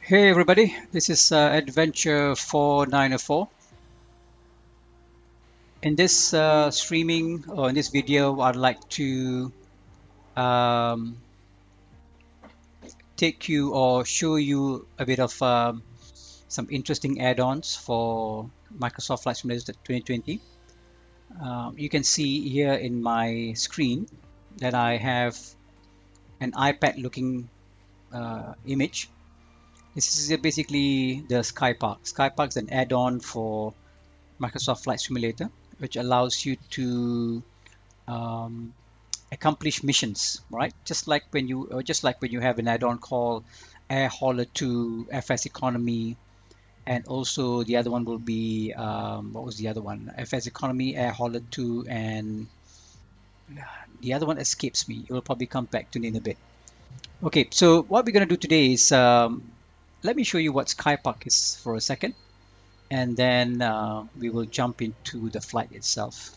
Hey everybody, this is Adventure 4904. In this streaming or in this video, I'd like to um, take you or show you a bit of some interesting add-ons for Microsoft Flight Simulator 2020. You can see here in my screen that I have an iPad looking image. This is basically the Skypark. Skypark is an add-on for Microsoft Flight Simulator, which allows you to um, accomplish missions, right? Just like when you have an add-on called Air Hauler 2, FS Economy, and also the other one will be what was the other one? FS Economy, Air Hauler 2, and the other one escapes me. It will probably come back to me in a bit. Okay, so what we're going to do today is let me show you what Skypark is for a second, and then we will jump into the flight itself.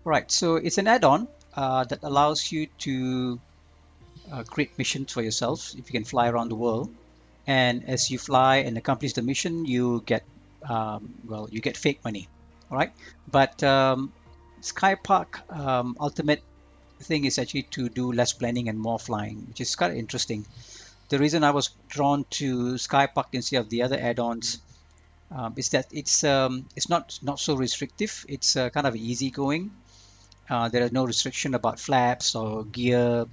Right, so it's an add-on that allows you to create missions for yourself if you can fly around the world. And as you fly and accomplish the mission, you get well, you get fake money, all right? But Skypark ultimate thing is actually to do less planning and more flying, which is kind of interesting. The reason I was drawn to Skypark instead of the other add-ons is that it's not so restrictive. It's kind of easygoing. There is no restriction about flaps or gear,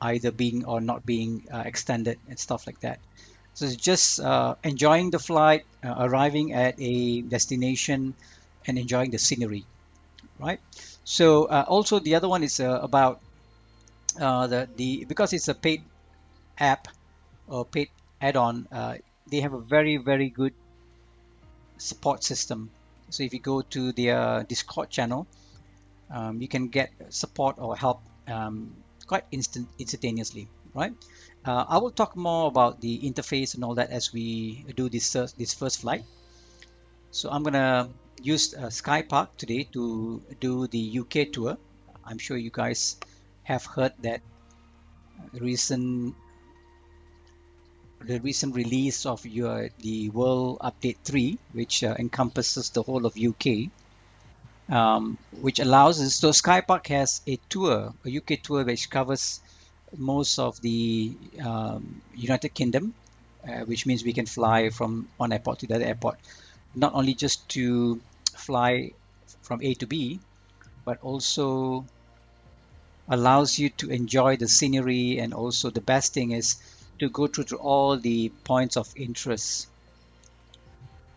either being or not being extended and stuff like that. So it's just enjoying the flight, arriving at a destination, and enjoying the scenery, right? So also the other one is about the because it's a paid app or paid add-on. They have a very good support system. So if you go to their Discord channel, you can get support or help quite instantaneously, right? I will talk more about the interface and all that as we do this first flight. So I'm gonna use Skypark today to do the UK tour. I'm sure you guys have heard that recent the recent release of the World Update 3, which encompasses the whole of UK. Which allows us. So Skypark has a tour, a UK tour, which covers most of the United Kingdom, which means we can fly from one airport to the other airport, not only just to fly from A to B, but also allows you to enjoy the scenery, and also the best thing is to go through to all the points of interest.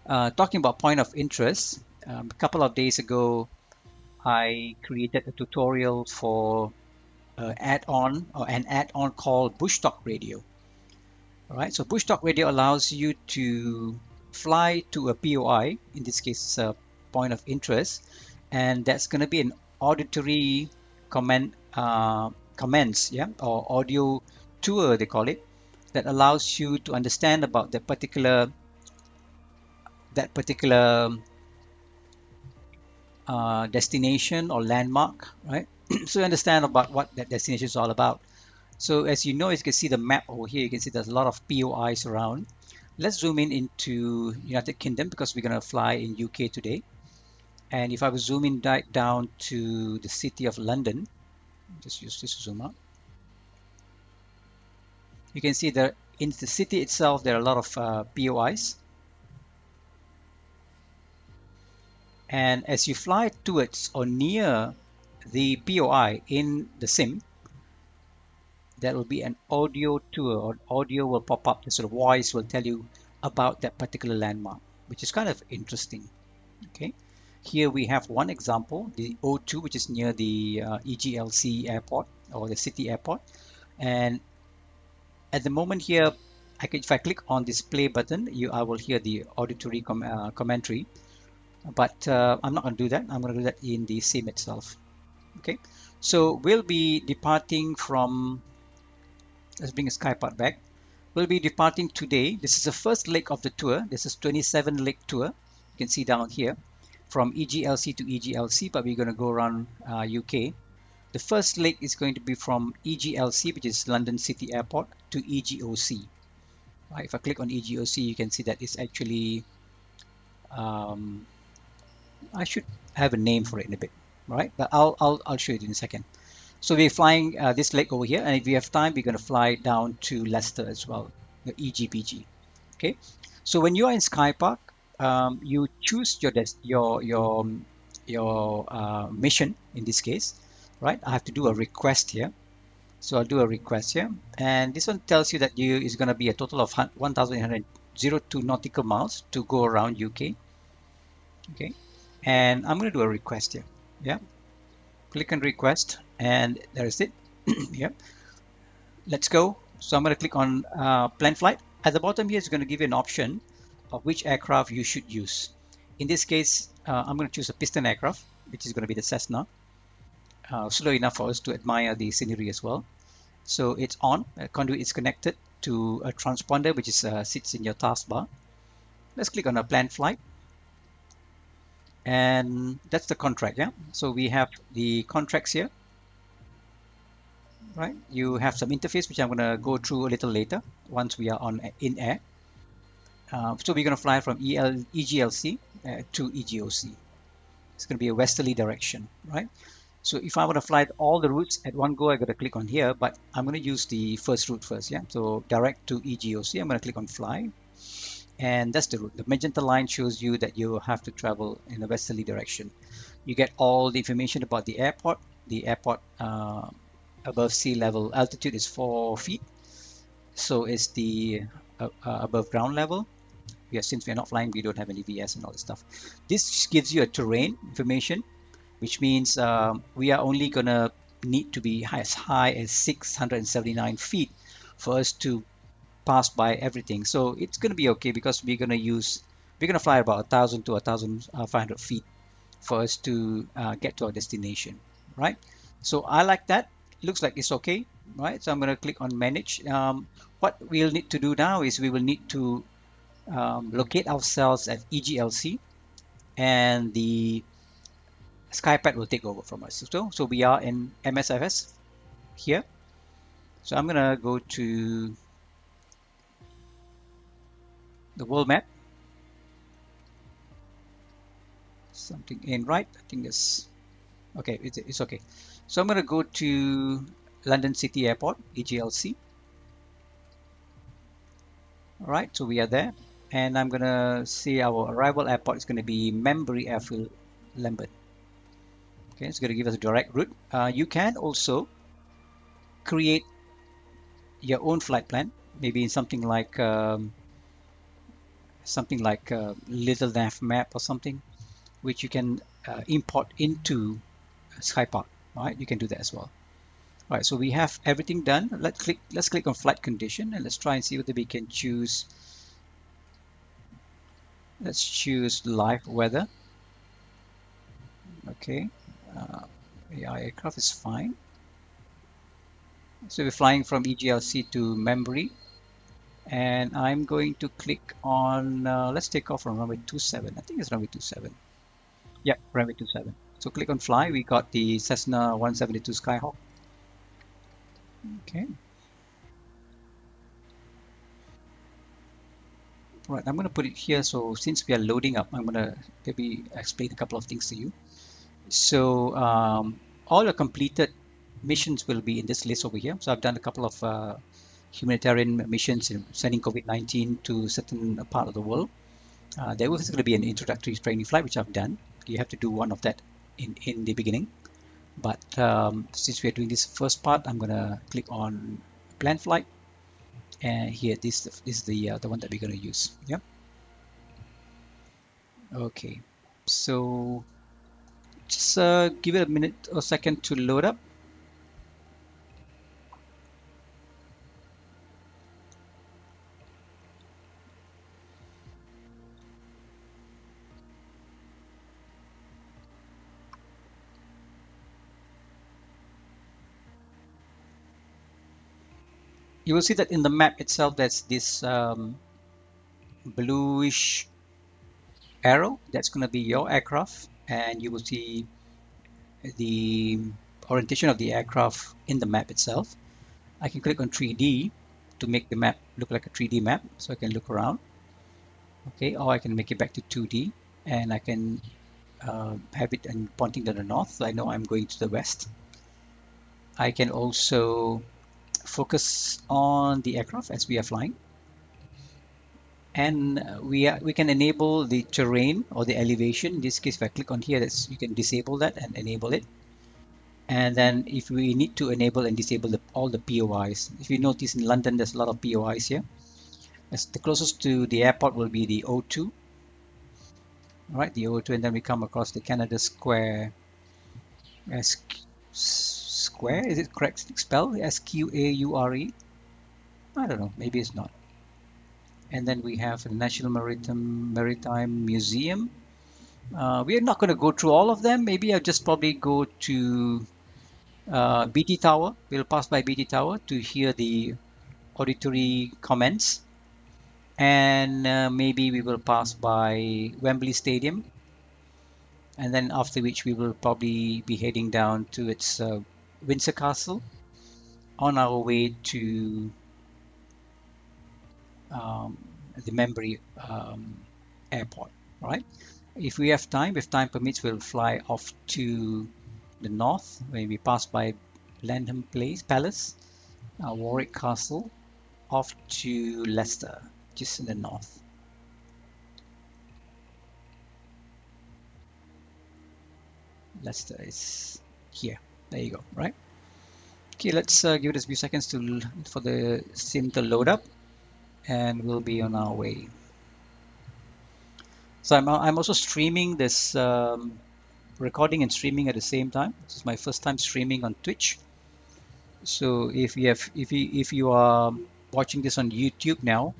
Talking about point of interest, a couple of days ago, I created a tutorial for an add-on called BushTalk Radio. All right, so BushTalk Radio allows you to fly to a POI, in this case, it's a point of interest, and that's going to be an auditory comments, yeah, or audio tour they call it, that allows you to understand about that particular destination or landmark, right? So you understand about what that destination is all about. So as you know, as you can see the map over here, you can see there's a lot of POIs around. Let's zoom in into United Kingdom because we're going to fly in UK today. And if I was zooming right down to the city of London, just use this to zoom out. You can see that in the city itself, there are a lot of POIs. And as you fly towards or near the POI in the sim, there will be an audio tour, or audio will pop up. The sort of voice will tell you about that particular landmark, which is kind of interesting. Okay, here we have one example, the O2, which is near the EGLC airport or the city airport. And at the moment here, if I click on this play button, I will hear the auditory commentary. But I'm not going to do that. I'm going to do that in the sim itself. Okay, so we'll be departing from, let's bring a Skypark back. We'll be departing today. This is the first leg of the tour. This is 27 leg tour. You can see down here from EGLC to EGLC, but we're going to go around UK. The first leg is going to be from EGLC, which is London City Airport, to EGOC. Right, if I click on EGOC, you can see that it's actually, I should have a name for it in a bit, right? But I'll show you in a second. So we're flying this leg over here, and if we have time, we're going to fly down to Leicester as well, the EGBG. Okay. So when you are in Skypark, you choose your mission in this case, right? I have to do a request here. So I'll do a request here, and this one tells you that you is going to be a total of 1,802 nautical miles to go around UK. Okay, and I'm going to do a request here. Yeah, click on request, and there is it. Yeah, let's go. So I'm going to click on plan flight. At the bottom here is going to give you an option of which aircraft you should use. In this case, I'm going to choose a piston aircraft, which is going to be the Cessna. Slow enough for us to admire the scenery as well. So it's on. A conduit is connected to a transponder, which is sits in your taskbar. Let's click on a planned flight, and that's the contract. Yeah. So we have the contracts here, right? You have some interface, which I'm going to go through a little later once we are on in air. So we're going to fly from EGLC to EGOC. It's going to be a westerly direction, right? So if I want to fly all the routes at one go, I got to click on here, but I'm going to use the first route first. Yeah, so direct to EGOC, I'm going to click on fly, and that's the route. The magenta line shows you that you have to travel in a westerly direction. You get all the information about the airport. The airport above sea level altitude is 4 feet, so it's the above ground level. Yeah, since we're not flying, we don't have any VS and all this stuff. This gives you a terrain information, which means we are only gonna need to be as high as 679 feet for us to pass by everything. So it's gonna be okay because we're gonna fly about 1,000 to 1,500 feet for us to get to our destination, right? So I like that. It looks like it's okay, right? So I'm gonna click on manage. What we'll need to do now is we will need to locate ourselves at EGLC, and the Skypark will take over from us. So we are in MSFS here. So I'm gonna go to the world map. Something in right. I think it's okay. It's okay. So I'm gonna go to London City Airport, EGLC. All right. So we are there, and I'm gonna see our arrival airport is gonna be Wembley Airfield, Lambeth. Okay, it's gonna give us a direct route. You can also create your own flight plan, maybe something like little NavMap or something, which you can import into Skypark. Right, you can do that as well. All right, so we have everything done. Let's click on flight condition, and let's try and see whether we can choose. Let's choose live weather. Okay, AI aircraft is fine. So we're flying from EGLC to Wembley, and I'm going to click on. Let's take off from runway 27. I think it's runway 27. Yeah, runway 27. So click on fly. We got the Cessna 172 Skyhawk. Okay. Right, I'm going to put it here. So since we are loading up, I'm going to maybe explain a couple of things to you. So all your completed missions will be in this list over here. So I've done a couple of humanitarian missions in sending COVID-19 to certain part of the world. There was going to be an introductory training flight, which I've done. You have to do one of that in the beginning. But since we're doing this first part, I'm going to click on plan flight. And here, this is the one that we're going to use. Yeah. Okay. So just give it a minute or second to load up. You will see that in the map itself, there's this bluish arrow. That's going to be your aircraft, and you will see the orientation of the aircraft in the map itself. I can click on 3D to make the map look like a 3D map, so I can look around. Okay, or I can make it back to 2D, and I can have it and pointing to the north, so I know I'm going to the west. I can also focus on the aircraft as we are flying, and we can enable the terrain or the elevation. In this case, if I click on here, you can disable that and enable it. And then if we need to enable and disable all the POIs, if you notice in London, there's a lot of POIs here. As the closest to the airport will be the O2. All right, the O2, and then we come across the Canada Square. Square, is it correct spell? S-Q-A-U-R-E? I don't know, maybe it's not. And then we have the National Maritime Museum. We are not going to go through all of them. Maybe I'll just probably go to BT Tower. We'll pass by BT Tower to hear the auditory comments. And maybe we will pass by Wembley Stadium. And then after which we will probably be heading down to its Windsor Castle on our way to the Wembley airport. All right. If we have time, if time permits, we'll fly off to the north when we pass by Lanham Palace, Warwick Castle, off to Leicester, just in the north. Leicester is here. There you go. Right. Okay, let's give it a few seconds for the sim to load up, and we'll be on our way. So I'm also streaming this recording and streaming at the same time. This is my first time streaming on Twitch. So if you are watching this on YouTube now,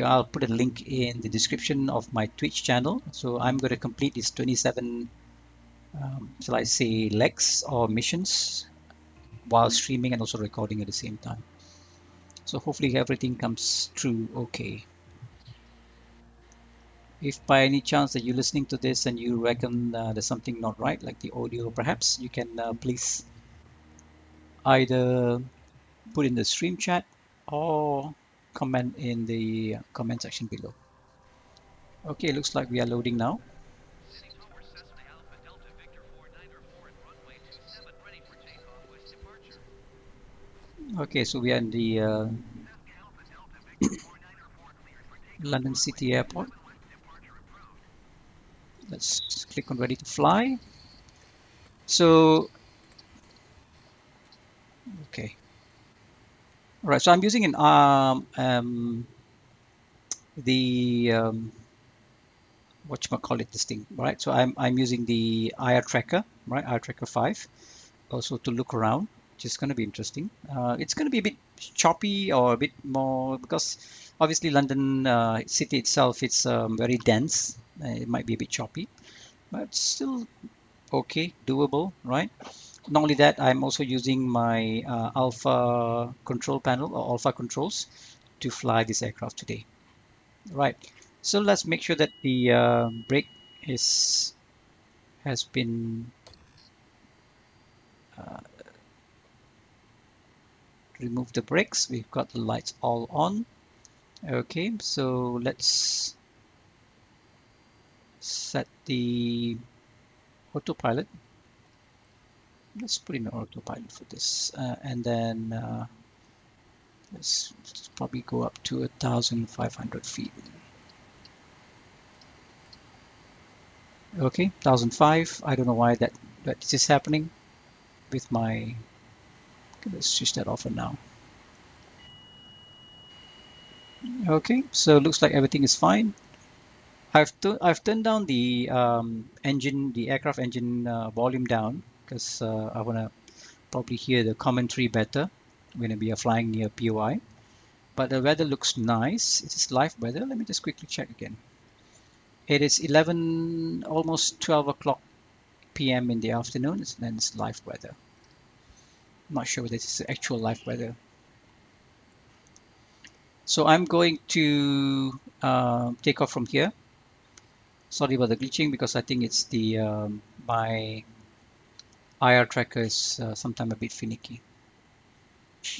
I'll put a link in the description of my Twitch channel. So I'm going to complete these 27, shall I say, legs or missions while streaming and also recording at the same time. So hopefully everything comes through okay. If by any chance that you're listening to this and you reckon there's something not right, like the audio perhaps, you can please either put in the stream chat or comment in the comment section below. Okay, looks like we are loading now. Okay, so we are in the London City Airport. Let's click on ready to fly. So, okay. All right, so I'm using this thing, right? So I'm using the IR tracker, right? IR tracker 5, also to look around, which is going to be interesting. It's going to be a bit choppy or a bit more because obviously London city itself, it's very dense. It might be a bit choppy, but still okay, doable, right? Not only that, I'm also using my alpha control panel or alpha controls to fly this aircraft today. Right. So let's make sure that the brake has been remove the brakes. We've got the lights all on. Okay, so let's set the autopilot. Let's put in autopilot for this, and then let's probably go up to 1,500 feet. Okay, 1,005. I don't know why that this is happening with my. Okay, let's switch that off for now. Okay, so it looks like everything is fine. I've turned down the aircraft engine volume down because I want to probably hear the commentary better when we are flying near POI. But the weather looks nice. It is live weather. Let me just quickly check again. It is 11, almost 12 o'clock p.m. in the afternoon, and it's live weather. I'm not sure whether this is actual live weather. So I'm going to take off from here. Sorry about the glitching, because I think it's the my IR tracker is sometimes a bit finicky.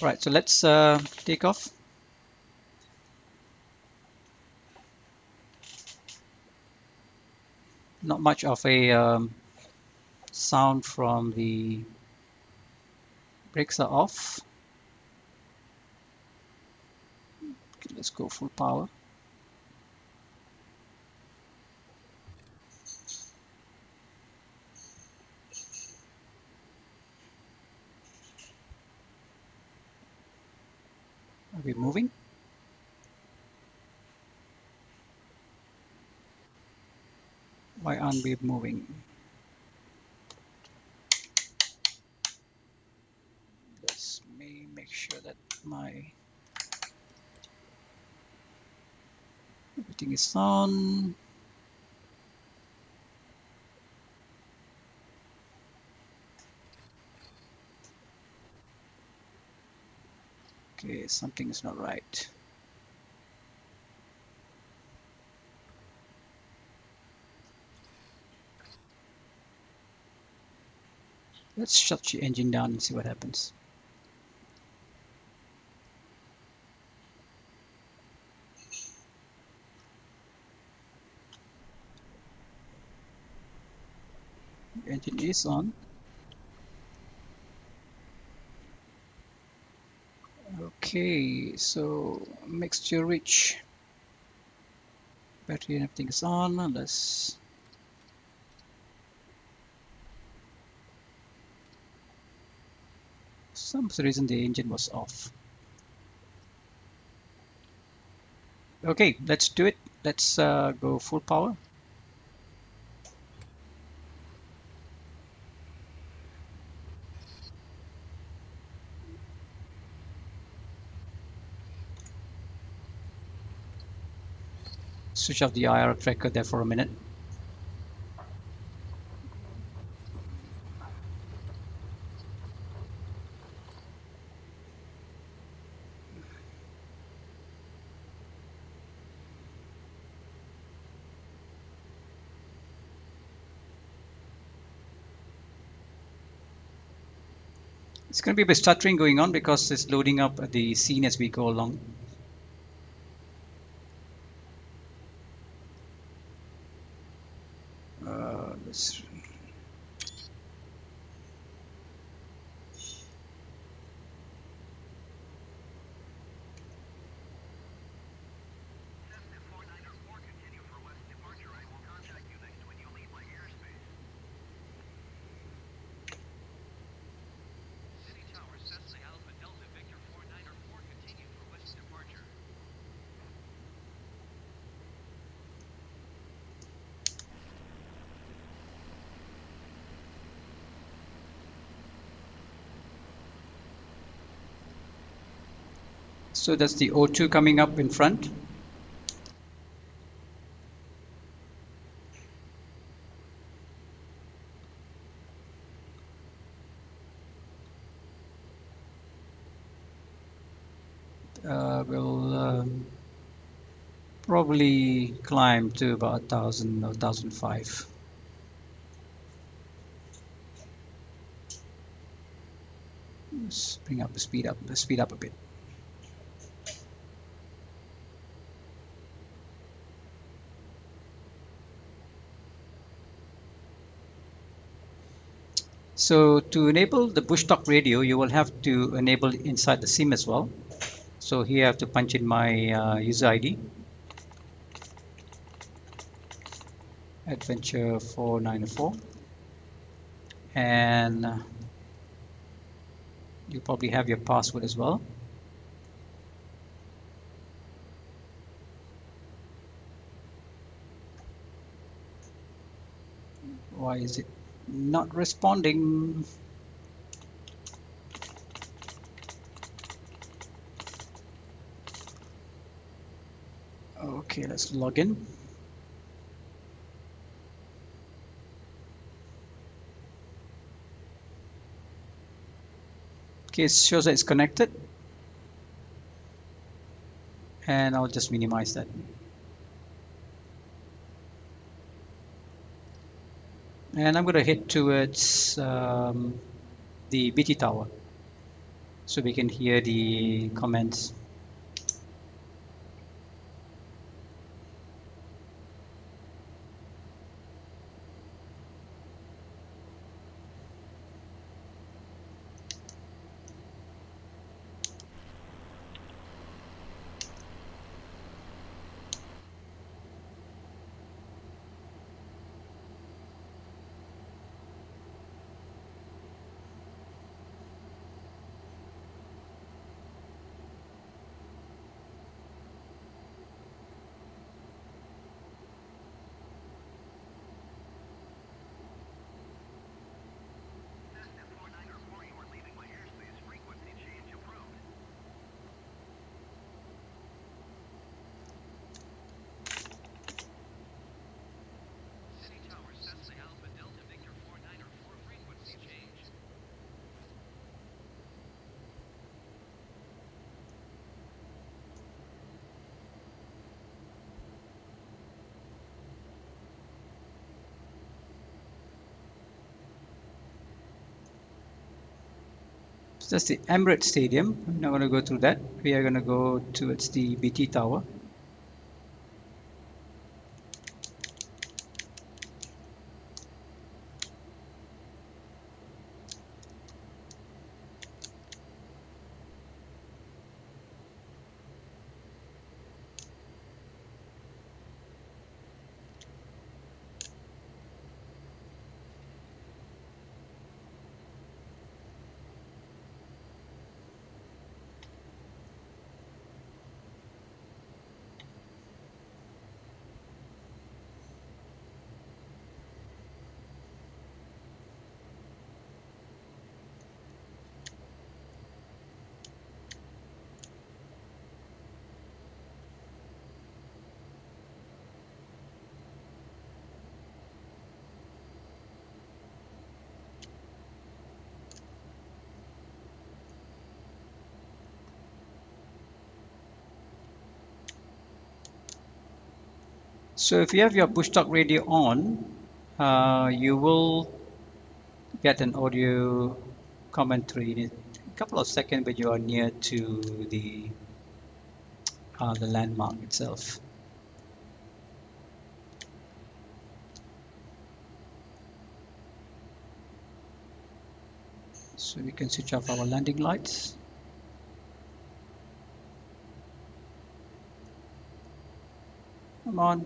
Right, so let's take off. Not much of a sound from the brakes are off. Okay, let's go full power. Are we moving? Why aren't we moving? Let's make sure that my everything is on. Okay, something is not right. Let's shut the engine down and see what happens. The engine is on. Okay, so mixture rich. Battery and everything is on. Let's some reason the engine was off. Okay, let's do it. Let's go full power. Switch off the IR tracker there for a minute. It's going to be a bit stuttering going on because it's loading up the scene as we go along. Let's So that's the O2 coming up in front. We'll probably climb to about 1000 or 1005. Let's bring up the speed up. Let's speed up a bit. So to enable the BushTalk radio, you will have to enable inside the SIM as well. So here I have to punch in my user ID, Adventure 494, and you probably have your password as well. Why is it not responding? Okay, let's log in. Okay, it shows that it's connected. and I'll just minimize that. And I'm going to head towards the BT tower so we can hear the comments. So that's the Emirates Stadium. I'm not going to go through that. We are going to go towards the BT tower. So if you have your BushTalk radio on, you will get an audio commentary in a couple of seconds when you are near to the landmark itself. So we can switch off our landing lights. Come on.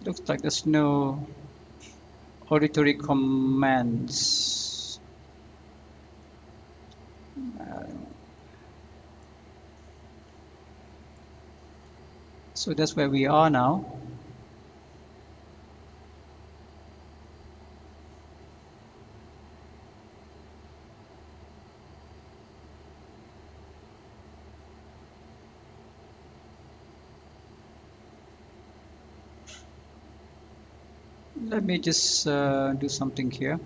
Looks like there's no auditory commands. So that's where we are now. Let me just do something here.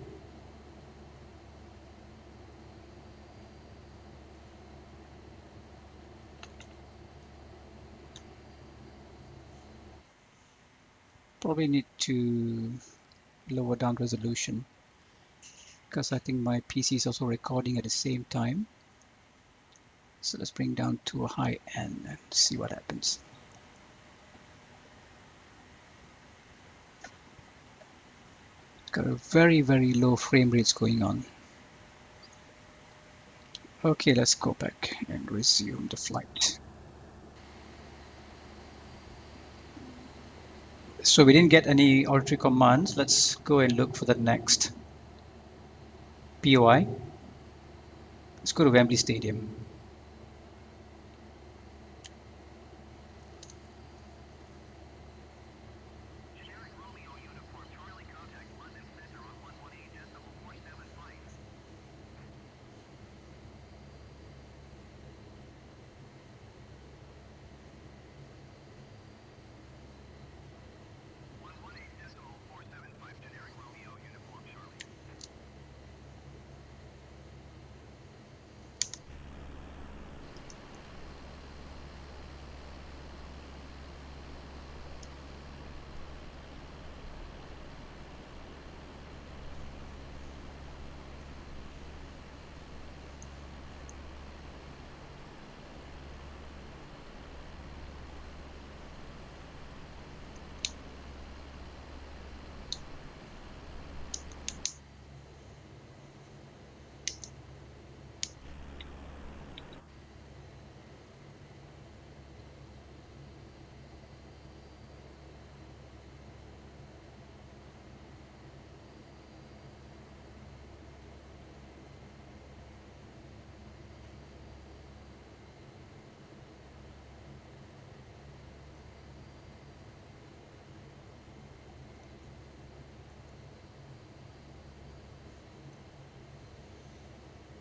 Probably need to lower down resolution because I think my PC is also recording at the same time. So let's bring down to a high end and see what happens. Got a very, very low frame rates going on. Okay, let's go back and resume the flight. So we didn't get any auditory commands. Let's go and look for the next POI. Let's go to Wembley Stadium.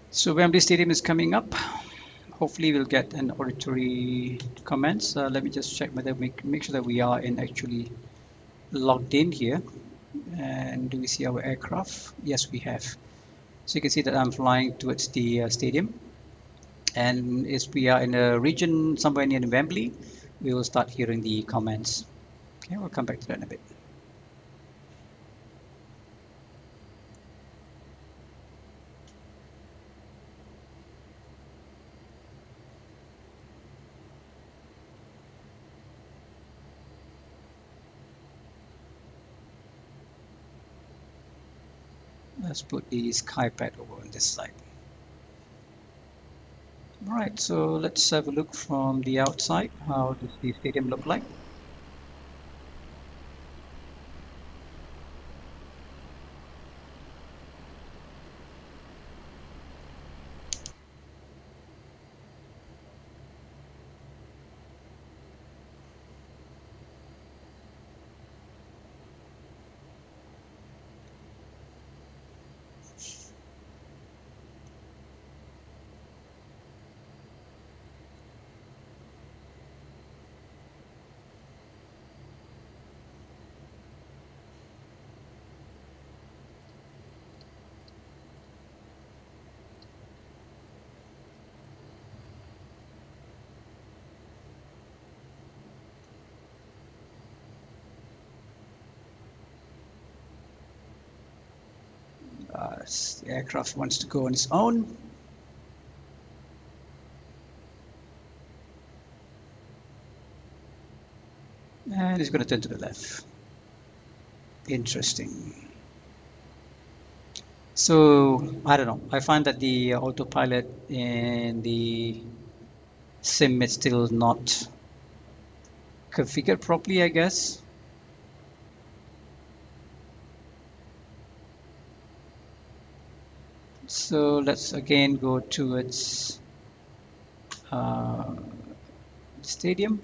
So Wembley Stadium is coming up. Hopefully we'll get an auditory comments. Let me just check whether make sure that we are actually logged in here. And do we see our aircraft? Yes, we have. So you can see that I'm flying towards the stadium. And if we are in a region somewhere near Wembley, we will start hearing the comments. Okay, we'll come back to that in a bit. Let's put the Skypark over on this side. All right, so let's have a look from the outside. How does the stadium look like? The aircraft wants to go on its own. And it's going to turn to the left. Interesting. So, I don't know. I find that the autopilot in the sim is still not configured properly, I guess. So let's again go towards stadium.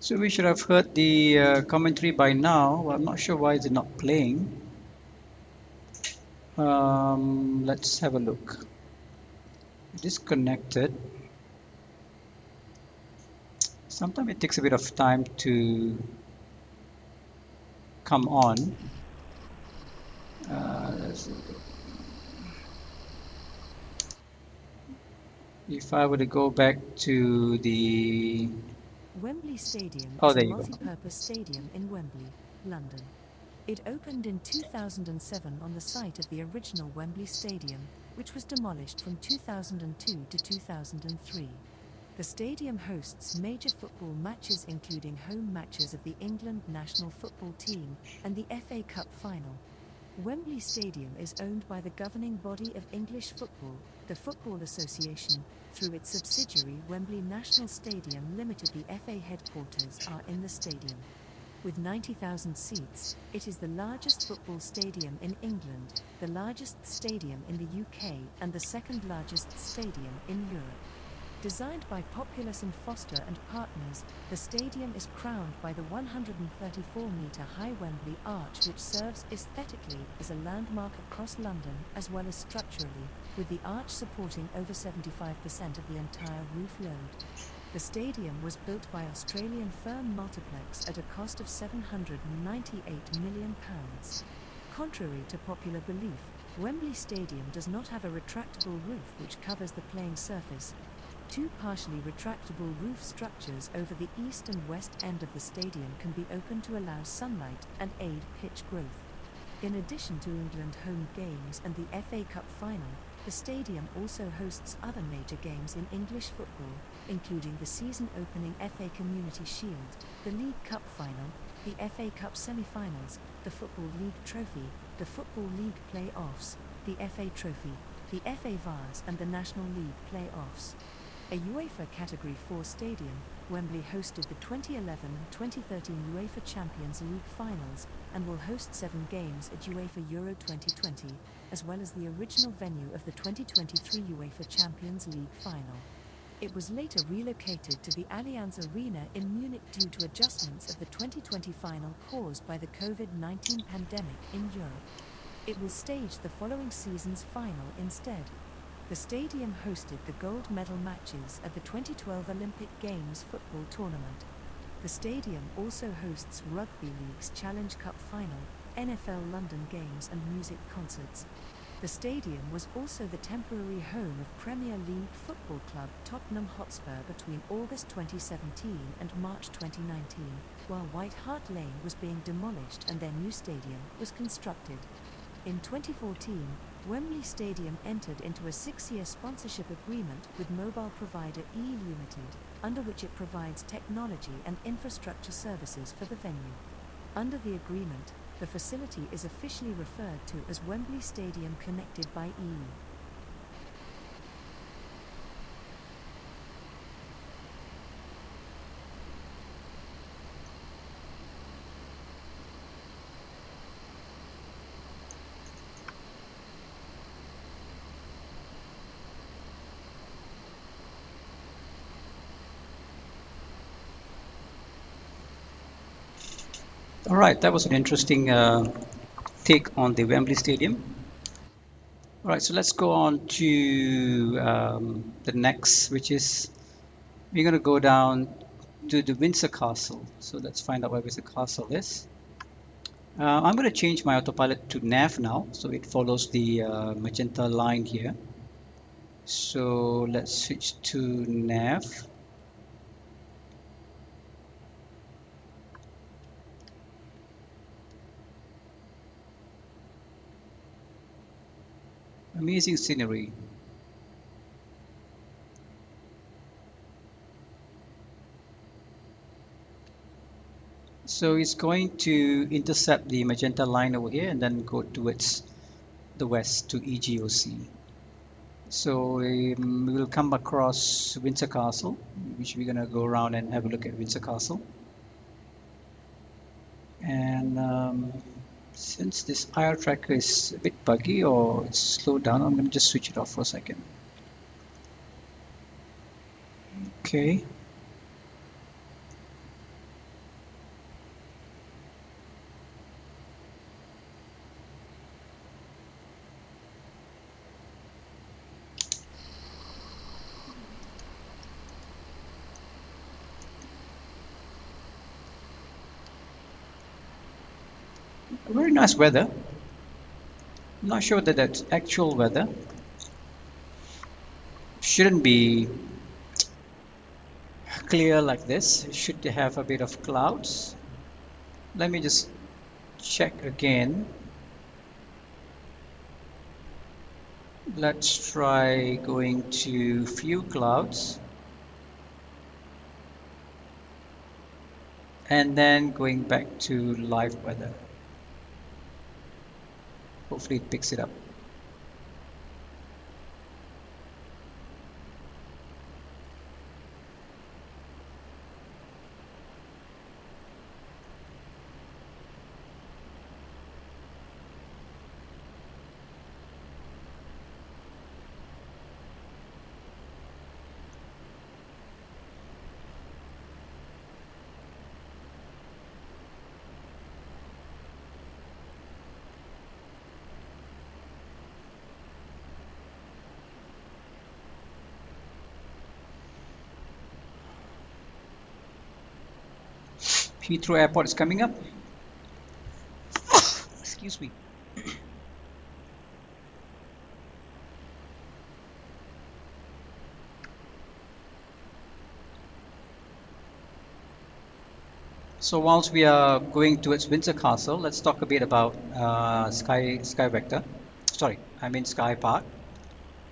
So we should have heard the commentary by now. Well, I'm not sure why is it not playing. Let's have a look. It is connected. Sometimes it takes a bit of time to come on. If I were to go back to the Wembley Stadium oh, is a there you go. multi-purpose stadium in Wembley, London. It opened in 2007 on the site of the original Wembley Stadium, which was demolished from 2002 to 2003. The stadium hosts major football matches including home matches of the England national football team and the FA Cup final. Wembley Stadium is owned by the governing body of English football, the Football Association, through its subsidiary Wembley National Stadium Limited. The FA headquarters are in the stadium. With 90,000 seats, it is the largest football stadium in England, the largest stadium in the UK, and the second largest stadium in Europe. Designed by Populous and Foster and Partners, the stadium is crowned by the 134-metre-high Wembley Arch, which serves aesthetically as a landmark across London as well as structurally, with the arch supporting over 75% of the entire roof load. The stadium was built by Australian firm Multiplex at a cost of £798 million. Contrary to popular belief, Wembley Stadium does not have a retractable roof which covers the playing surface. Two partially retractable roof structures over the east and west end of the stadium can be opened to allow sunlight and aid pitch growth. In addition to England home games and the FA Cup final, the stadium also hosts other major games in English football, including the season-opening FA Community Shield, the League Cup final, the FA Cup semi-finals, the Football League Trophy, the Football League Play-offs, the FA Trophy, the FA Vase and the National League Play-offs. A UEFA Category 4 stadium, Wembley hosted the 2011-2013 UEFA Champions League finals and will host 7 games at UEFA Euro 2020, as well as the original venue of the 2023 UEFA Champions League final. It was later relocated to the Allianz Arena in Munich due to adjustments of the 2020 final caused by the COVID-19 pandemic in Europe. It will stage the following season's final instead. The stadium hosted the gold medal matches at the 2012 Olympic Games football tournament. The stadium also hosts Rugby League's Challenge Cup final, NFL London games and music concerts. The stadium was also the temporary home of Premier League football club Tottenham Hotspur between August 2017 and March 2019, while White Hart Lane was being demolished and their new stadium was constructed. In 2014, Wembley Stadium entered into a 6-year sponsorship agreement with mobile provider E Limited, under which it provides technology and infrastructure services for the venue. Under the agreement, the facility is officially referred to as Wembley Stadium Connected by E. All right, that was an interesting take on the Wembley Stadium. All right, so let's go on to the next, which is we're going to go down to the Windsor Castle. So let's find out where Windsor Castle is. I'm going to change my autopilot to nav now, so it follows the magenta line here. So let's switch to nav. Amazing scenery. So it's going to intercept the magenta line over here and then go towards the west to EGOC. So we will come across Windsor Castle, which we're going to go around and have a look at Windsor Castle. And since this IR tracker is a bit buggy or it's slowed down, I'm going to just switch it off for a second. Okay. Very nice weather. I'm not sure that that's actual weather. Shouldn't be clear like this. It should have a bit of clouds. Let me just check again. Let's try going to few clouds and then going back to live weather. Hopefully it picks it up. Heathrow Airport is coming up. Excuse me. So whilst we are going towards Windsor Castle, let's talk a bit about Sky Vector. Sorry, I mean Skypark.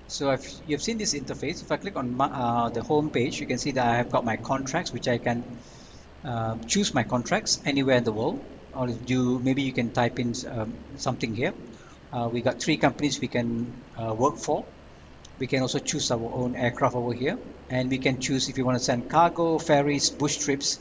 So if you've seen this interface, if I click on the home page, you can see that I have got my contracts, which I can choose my contracts anywhere in the world. Or maybe you can type in something here. We got 3 companies we can work for. We can also choose our own aircraft over here, and we can choose if you want to send cargo, ferries, bush trips.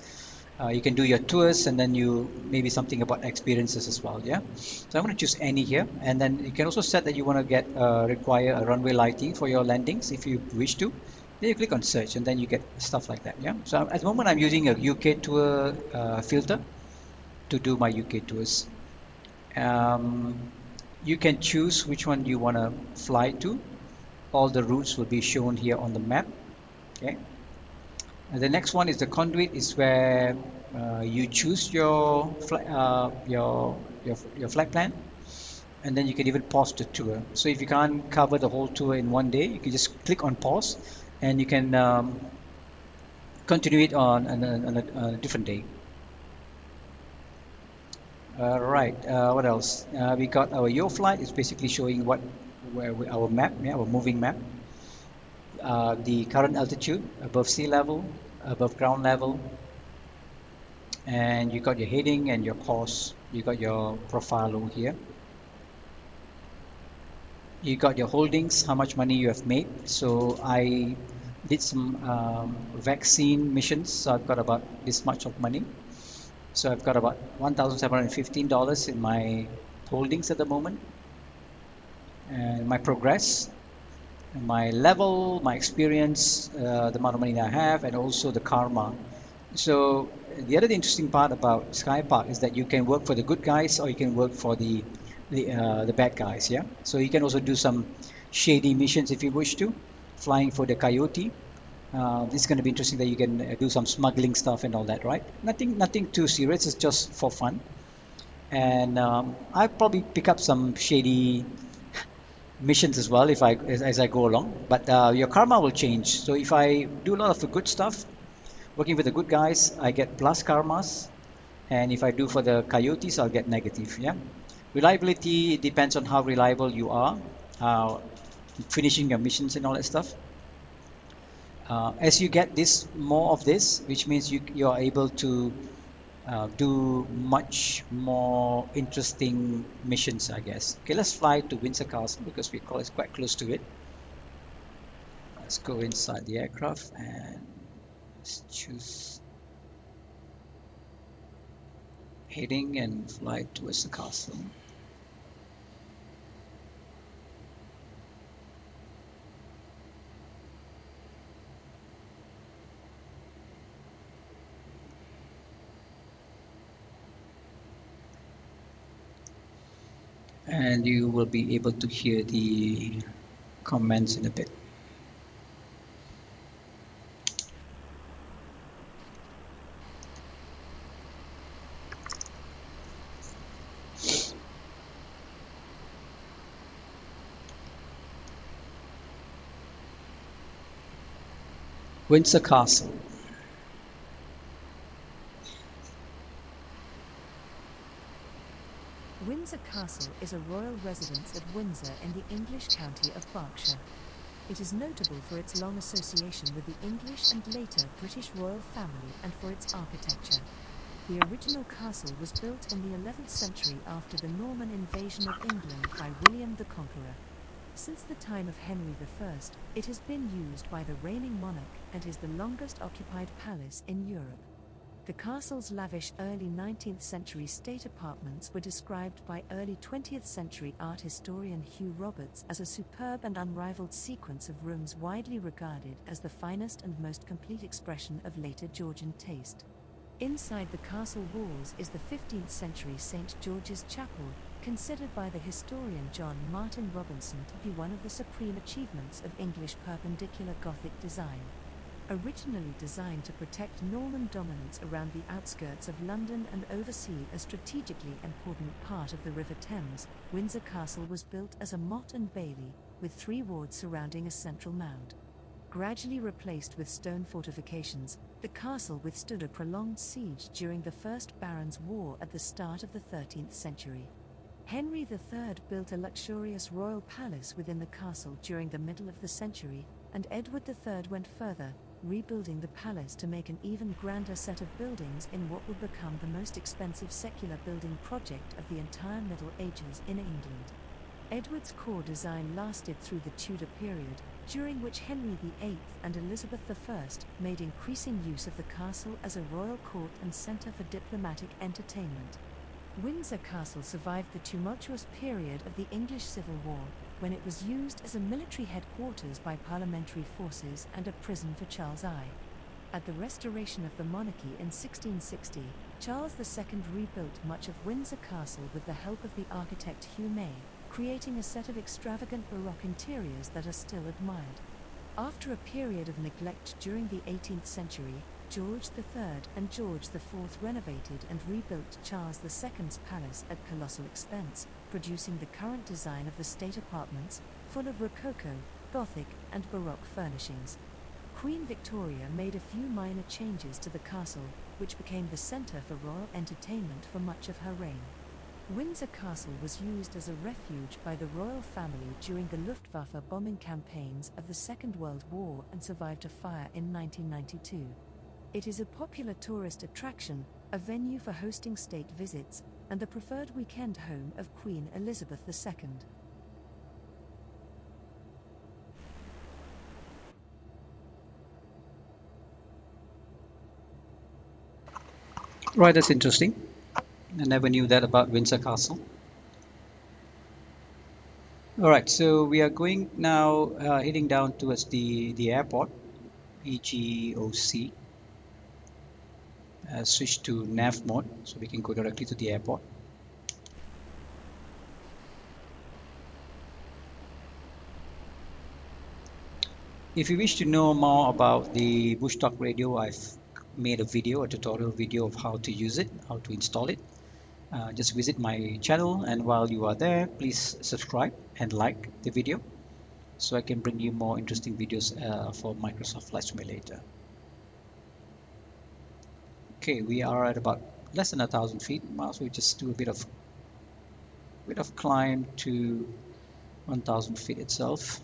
You can do your tours, and then you maybe something about experiences as well. Yeah, so I'm going to choose any here, and then you can also set that you want to get require a runway lighting for your landings if you wish to. Then you click on search, and then you get stuff like that. Yeah, so at the moment I'm using a UK tour filter to do my UK tours. You can choose which one you want to fly to. All the routes will be shown here on the map. Okay. And the next one is the conduit, is where you choose your your flight plan, and then you can even pause the tour. So if you can't cover the whole tour in one day, you can just click on pause, and you can continue it on a different day. Right. What else? We got our Your Flight. It's basically showing our map, yeah, our moving map. The current altitude above sea level, above ground level, and you got your heading and your course. You got your profile over here. You got your holdings, how much money you have made. So I did some vaccine missions, so I've got about this much of money. So I've got about $1,715 in my holdings at the moment, and my progress, my level, my experience, the amount of money that I have, and also the karma. So the other interesting part about Skypark is that you can work for the good guys or you can work for the bad guys. Yeah. So you can also do some shady missions if you wish to, flying for the coyote. This is going to be interesting that you can do some smuggling stuff and all that, right? Nothing too serious. It's just for fun. And I probably pick up some shady missions as well if as I go along. But your karma will change. So if I do a lot of the good stuff, working with the good guys, I get plus karmas, and if I do for the coyotes, I'll get negative. Yeah, reliability depends on how reliable you are, uh, finishing your missions and all that stuff. As you get this more of this, which means you are able to do much more interesting missions, I guess. Okay, let's fly to Windsor Castle because we call it quite close to it. Let's go inside the aircraft and let's choose heading and fly towards the castle. And you will be able to hear the comments in a bit. Windsor Castle. Windsor Castle is a royal residence at Windsor in the English county of Berkshire. It is notable for its long association with the English and later British royal family and for its architecture. The original castle was built in the 11th century after the Norman invasion of England by William the Conqueror. Since the time of Henry I, it has been used by the reigning monarch and is the longest occupied palace in Europe. The castle's lavish early 19th century state apartments were described by early 20th century art historian Hugh Roberts as a superb and unrivaled sequence of rooms widely regarded as the finest and most complete expression of later Georgian taste. Inside the castle walls is the 15th century St. George's Chapel, considered by the historian John Martin Robinson to be one of the supreme achievements of English Perpendicular Gothic design. Originally designed to protect Norman dominance around the outskirts of London and oversee a strategically important part of the River Thames, Windsor Castle was built as a motte and bailey, with 3 wards surrounding a central mound. Gradually replaced with stone fortifications, the castle withstood a prolonged siege during the First Barons' War at the start of the 13th century. Henry III built a luxurious royal palace within the castle during the middle of the century, and Edward III went further, rebuilding the palace to make an even grander set of buildings in what would become the most expensive secular building project of the entire Middle Ages in England. Edward's core design lasted through the Tudor period, during which Henry VIII and Elizabeth I made increasing use of the castle as a royal court and centre for diplomatic entertainment. Windsor Castle survived the tumultuous period of the English Civil War, when it was used as a military headquarters by parliamentary forces and a prison for Charles I. At the restoration of the monarchy in 1660, Charles II rebuilt much of Windsor Castle with the help of the architect Hugh May, creating a set of extravagant Baroque interiors that are still admired. After a period of neglect during the 18th century, George III and George IV renovated and rebuilt Charles II's palace at colossal expense, producing the current design of the state apartments, full of Rococo, Gothic, and Baroque furnishings. Queen Victoria made a few minor changes to the castle, which became the centre for royal entertainment for much of her reign. Windsor Castle was used as a refuge by the royal family during the Luftwaffe bombing campaigns of the Second World War and survived a fire in 1992. It is a popular tourist attraction, a venue for hosting state visits, and the preferred weekend home of Queen Elizabeth II. Right, that's interesting. I never knew that about Windsor Castle. Alright, so we are going now heading down towards the airport, EGOC. Switch to nav mode so we can go directly to the airport. If you wish to know more about the BushTalk radio, I've made a tutorial video of how to use it, how to install it. Just visit my channel, and while you are there, please subscribe and like the video so I can bring you more interesting videos for Microsoft Flight Simulator. Okay, we are at about less than 1,000 feet. Might as well just do a bit of climb to 1,000 feet itself.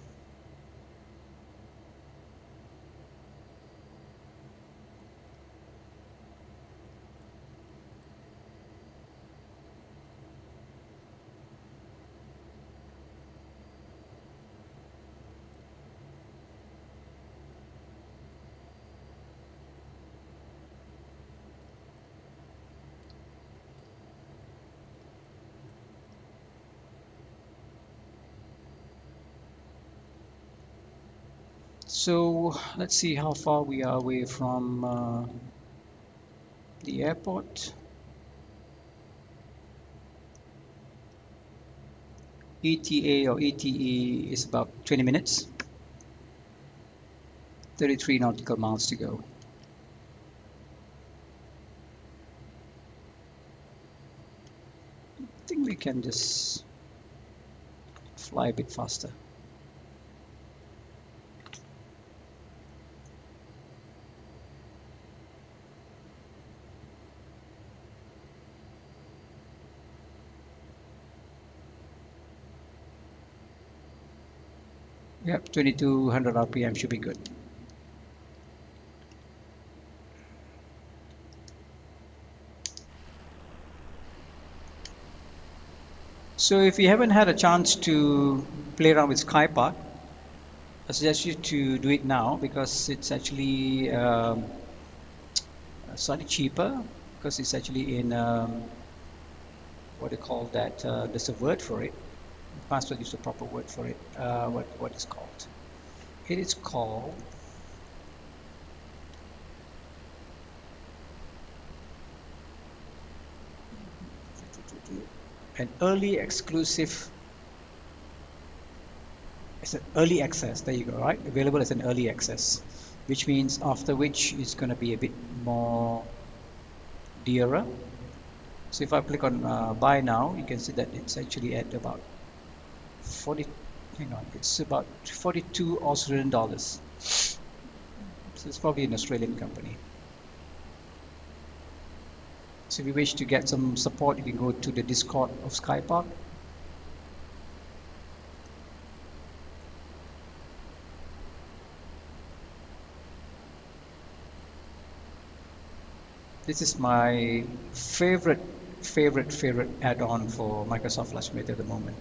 So let's see how far we are away from the airport. ETA or ETE is about 20 minutes, 33 nautical miles to go. I think we can just fly a bit faster. Yep, 2200 RPM should be good. So if you haven't had a chance to play around with Skypark, I suggest you to do it now because it's actually slightly cheaper because it's actually in what do you call that? There's a word for it. Password use the proper word for it. What is called? It is called an early exclusive. It's an early access. There you go. Right, available as an early access, which means after which it's going to be a bit more dearer. So if I click on buy now, you can see that it's actually at about 40. Hang on, it's about 42 Australian dollars. So it's probably an Australian company. So if you wish to get some support, you can go to the Discord of Skypark. This is my favorite add-on for Microsoft Flight Simulator at the moment.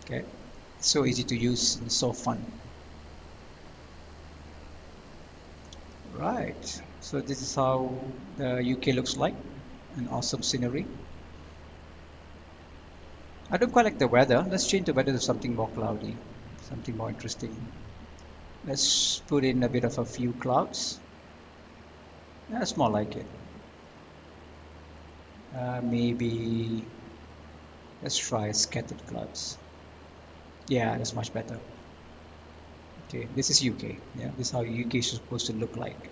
Okay, so easy to use and so fun. Right, so this is how the UK looks like. An awesome scenery. I don't quite like the weather. Let's change the weather to something more cloudy, something more interesting. Let's put in a bit of a few clouds. That's more like it. Maybe let's try scattered clouds. Yeah, that's much better. Okay, this is UK. Yeah, this is how UK is supposed to look like.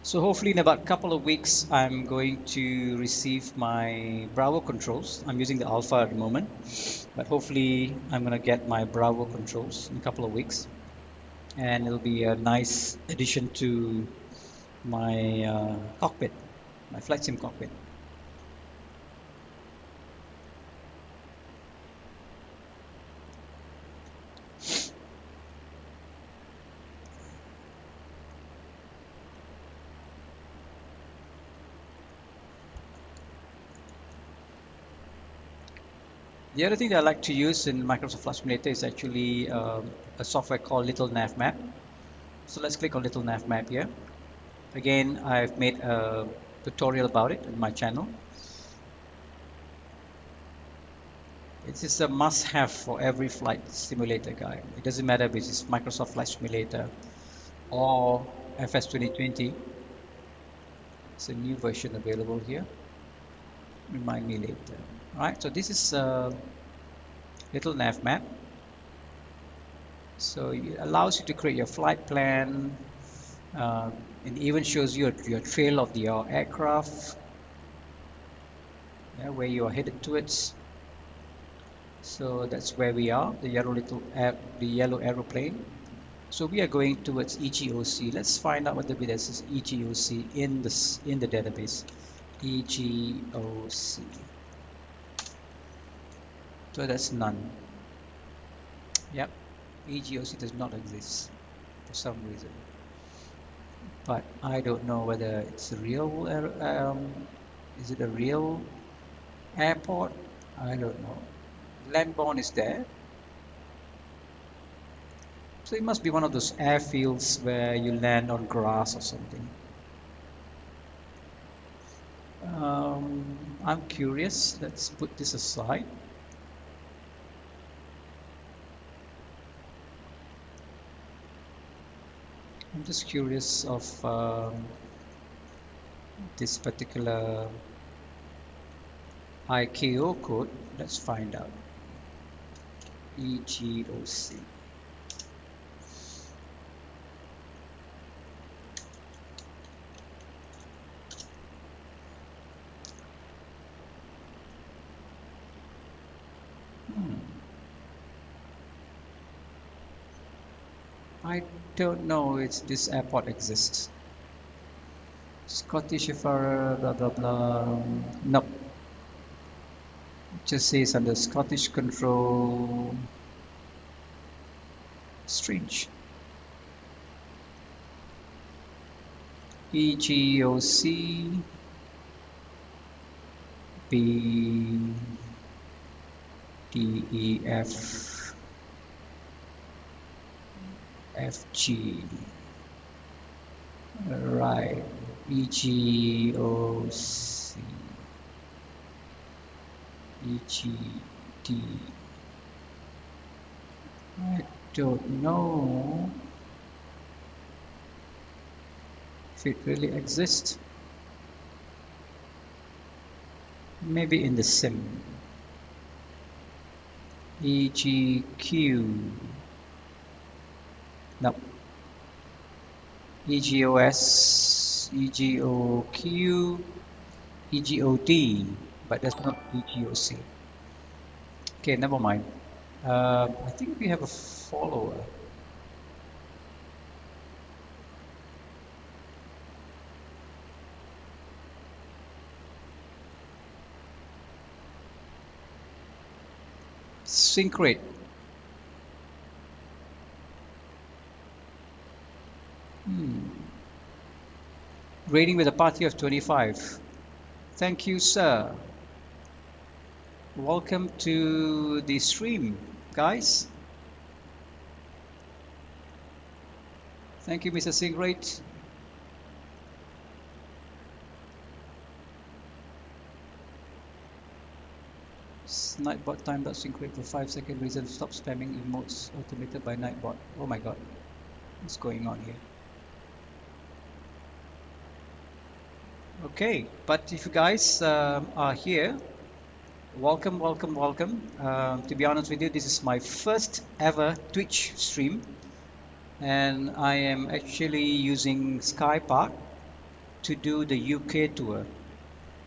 So hopefully in about a couple of weeks, I'm going to receive my Bravo controls. I'm using the Alpha at the moment, but hopefully I'm going to get my Bravo controls in a couple of weeks. And it'll be a nice addition to my cockpit, my flight sim cockpit. The other thing that I like to use in Microsoft Flight Simulator is actually a software called Little NavMap. So let's click on Little NavMap here. Again, I've made a tutorial about it on my channel. It's just a must-have for every flight simulator guy. It doesn't matter if it's Microsoft Flight Simulator or FS 2020. It's a new version available here. Remind me later. Alright, so this is Little NavMap. So it allows you to create your flight plan. It even shows you your trail of your aircraft, where you are headed towards. So that's where we are, the yellow aeroplane. So we are going towards EGOC. Let's find out whether this is EGOC in the database. EGOC. So that's none. Yep, EGOC does not exist for some reason. But I don't know whether it's a real. Is it a real airport? I don't know. Lamborn is there. So it must be one of those airfields where you land on grass or something. I'm curious. Let's put this aside. I'm just curious of this particular ICAO code. Let's find out. EGOC. I don't know if this airport exists. Scottish Farrer, blah blah blah. Nope. It just says under Scottish control. Strange. EGOC B D E F F G. Right. EGOC EGD. I don't know if it really exists. Maybe in the sim. EGQ. No. EGOS, EGOQ, EGOD, but that's not EGOC. Okay, never mind. I think we have a follower. Sinkrate. Rating with a party of 25. Thank you, sir. Welcome to the stream, guys. Thank you, Mr. Sinkrate. Nightbot time.Sinkrate for 5 second reason stop spamming emotes automated by Nightbot. Oh my god, what's going on here? Okay, but if you guys are here, welcome, welcome, welcome. To be honest with you, this is my first ever Twitch stream, and I am actually using Skypark to do the UK tour.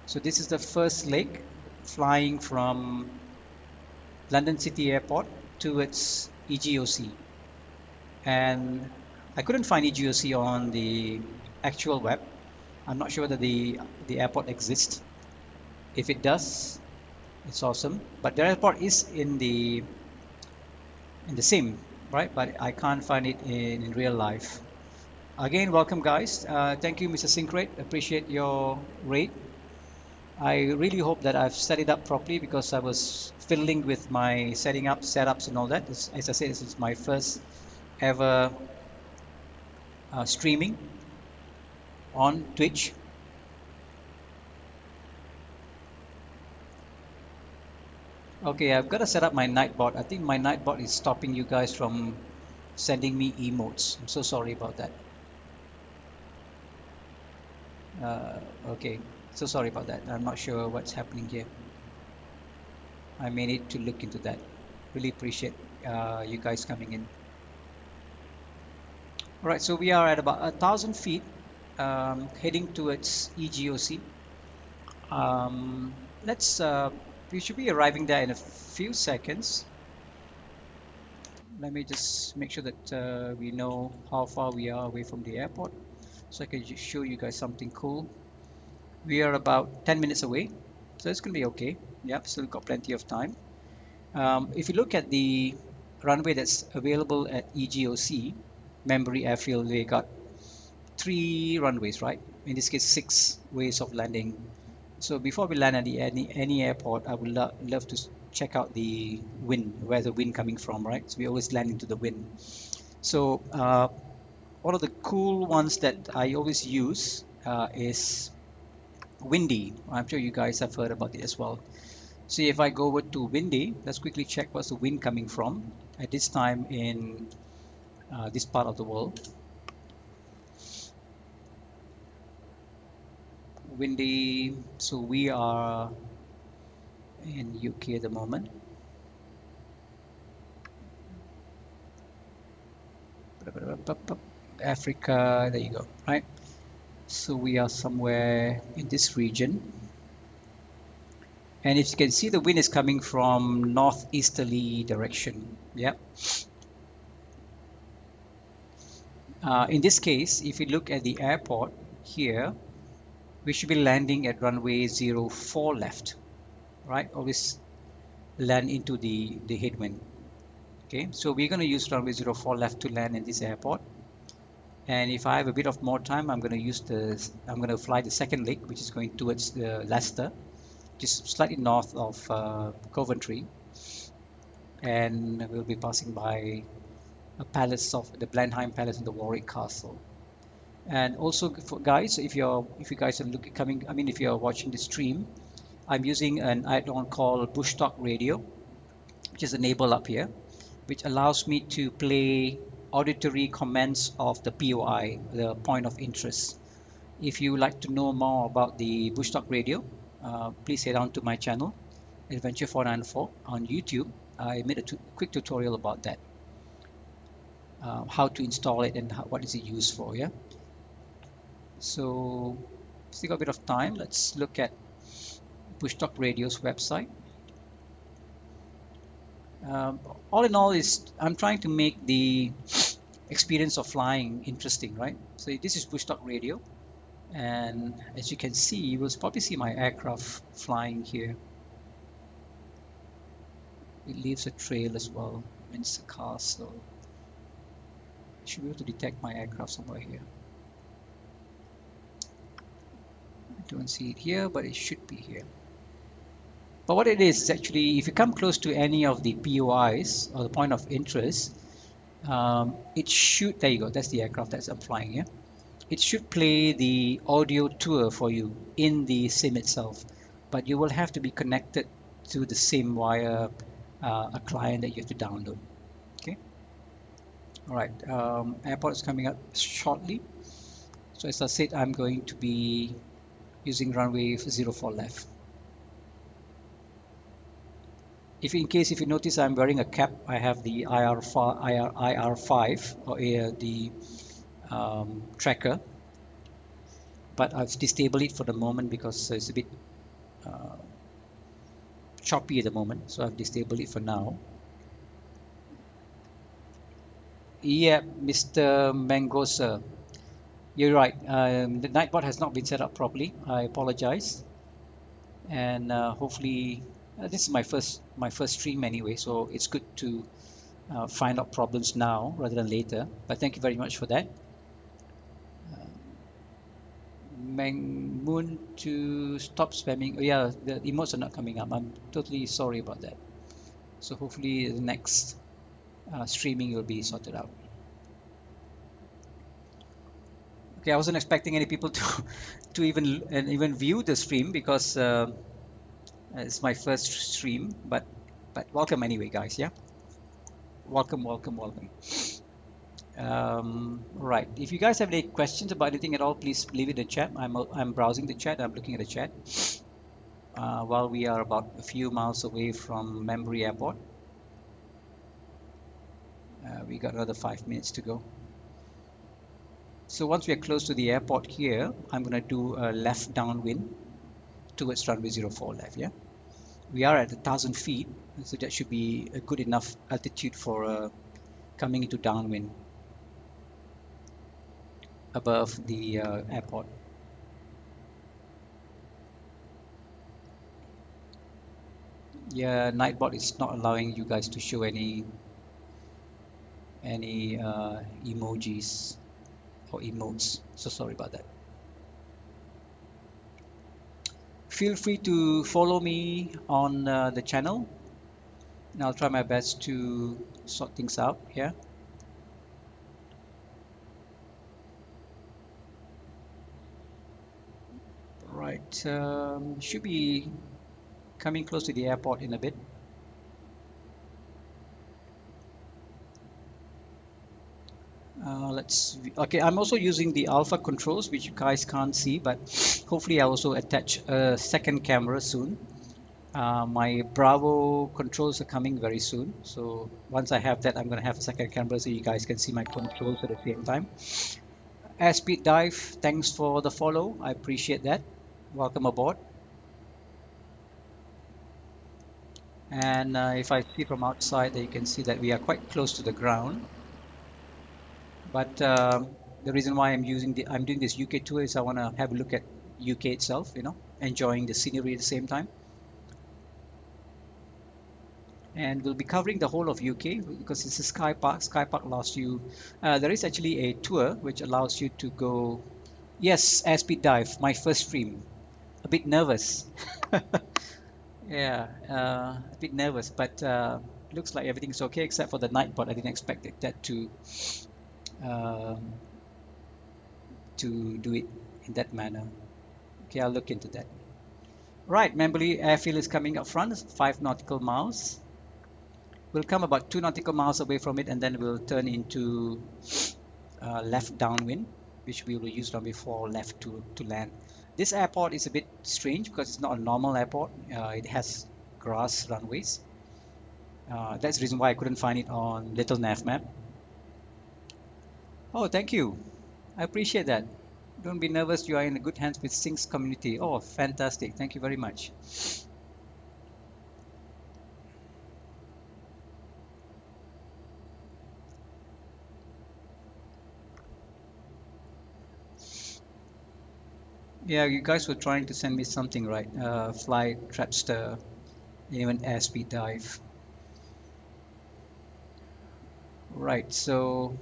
So this is the first leg, flying from London City Airport towards EGOC, and I couldn't find EGOC on the actual web. I'm not sure whether the airport exists. If it does, it's awesome. But the airport is in the sim, right? But I can't find it in real life. Again, welcome, guys. Thank you, Mr. Sinkrate. Appreciate your rate. I really hope that I've set it up properly because I was fiddling with my setting up, setups, and all that. As I said, this is my first ever streaming on Twitch. Okay, I've got to set up my Nightbot. I think my Nightbot is stopping you guys from sending me emotes. I'm so sorry about that. Okay, so sorry about that. I'm not sure what's happening here. I may need to look into that. Really appreciate you guys coming in. All right, so we are at about 1,000 feet, heading towards EGOC. We should be arriving there in a few seconds. Let me just make sure that we know how far we are away from the airport, so I can just show you guys something cool. We are about 10 minutes away, so it's gonna be okay. Yep, still got plenty of time. If you look at the runway that's available at EGOC, Membury Airfield, they got 3 runways, right? In this case, 6 ways of landing. So before we land at any airport, I would love to check out the wind, where the wind coming from, right? So we always land into the wind. So one of the cool ones that I always use is windy. I'm sure you guys have heard about it as well. So if I go over to windy, let's quickly check what's the wind coming from at this time in this part of the world. Windy, so we are in UK at the moment. Africa, there you go, right? So we are somewhere in this region. And if you can see, the wind is coming from northeasterly direction. Yeah. In this case, if you look at the airport here, we should be landing at runway 04 left, right? Always land into the headwind. Okay, so we're going to use runway 04 left to land in this airport. And if I have a bit of more time, I'm going to fly the second leg, which is going towards Leicester, just slightly north of Coventry, and we'll be passing by a palace of the Blenheim Palace and the Warwick Castle. And also, for guys, if you guys are if you're watching the stream, I'm using an add-on called BushTalk Radio, which is enabled up here, which allows me to play auditory comments of the POI, the point of interest. If you would like to know more about the BushTalk Radio, please head on to my channel, Adventure 494 on YouTube. I made a quick tutorial about that, how to install it and what is it used for. Yeah. So, still got a bit of time. Let's look at BushTalk Radio's website. All in all, I'm trying to make the experience of flying interesting, right? So this is BushTalk Radio, and as you can see, you will probably see my aircraft flying here. It leaves a trail as well. Windsor Castle. I should be able to detect my aircraft somewhere here. I don't see it here, but it should be here. But what it is actually, if you come close to any of the POIs or the point of interest, it should, there you go, that's the aircraft that I'm flying here. It should play the audio tour for you in the sim itself, but you will have to be connected to the sim via a client that you have to download. Okay. All right. Airport is coming up shortly. So as I said, I'm going to be using runway 04 left. If you notice, I'm wearing a cap. I have the IR5 or the tracker, but I've disabled it for the moment because it's a bit choppy at the moment, so I've disabled it for now. Yeah, Mr. Mangosa, you're right. The nightbot has not been set up properly. I apologize, and hopefully this is my first stream anyway, so it's good to find out problems now rather than later. But thank you very much for that. Moon to stop spamming. Oh, yeah, the emotes are not coming up. I'm totally sorry about that. So hopefully the next streaming will be sorted out. Okay, I wasn't expecting any people to even view the stream because it's my first stream. But welcome anyway, guys. Yeah, welcome. Right. If you guys have any questions about anything at all, please leave it in the chat. I'm browsing the chat. I'm looking at the chat. While we are about a few miles away from Wembley Airport, we got another 5 minutes to go. So once we are close to the airport here, I'm going to do a left downwind towards runway 04 left. Yeah, we are at 1,000 feet, so that should be a good enough altitude for coming into downwind above the airport. Yeah, Nightbot is not allowing you guys to show any emojis or emotes, so sorry about that. Feel free to follow me on the channel, and I'll try my best to sort things out here. Right, should be coming close to the airport in a bit. Okay, I'm also using the alpha controls, which you guys can't see, but hopefully I also attach a second camera soon. My Bravo controls are coming very soon, so once I have that, I'm going to have a second camera so you guys can see my controls at the same time. Airspeed Dive, thanks for the follow. I appreciate that. Welcome aboard. And if I see from outside, you can see that we are quite close to the ground. But the reason why I'm doing this UK tour is I want to have a look at UK itself, you know, enjoying the scenery at the same time. And we'll be covering the whole of UK because it's a Skypark. Skypark allows you, there is actually a tour which allows you to go, yes, airspeed dive, my first stream. A bit nervous. Yeah, a bit nervous, but looks like everything's okay except for the nightbot. I didn't expect that um, to do it in that manner. Okay, I'll look into that. Right, Wembley airfield is coming up front, 5 nautical miles. We'll come about 2 nautical miles away from it, and then we'll turn into left downwind, which we will use now before left to land. This airport is a bit strange because it's not a normal airport. It has grass runways. That's the reason why I couldn't find it on Little NavMap. Oh, thank you. I appreciate that. Don't be nervous. You are in good hands with Sync's community. Oh, fantastic. Thank you very much. Yeah, you guys were trying to send me something, right? Fly, Trapster, even airspeed dive. Right, so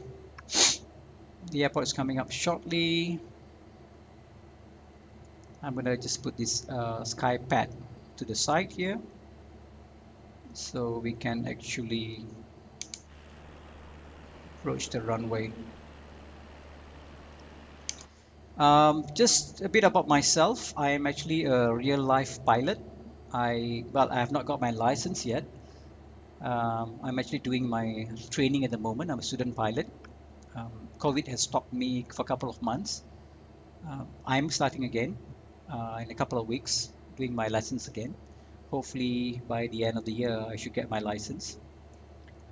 the airport is coming up shortly. I'm gonna just put this sky pad to the side here so we can actually approach the runway. Just a bit about myself. I am actually a real life pilot. I have not got my license yet. I'm actually doing my training at the moment. I'm a student pilot. COVID has stopped me for a couple of months. I'm starting again in a couple of weeks, doing my lessons again. Hopefully, by the end of the year, I should get my license.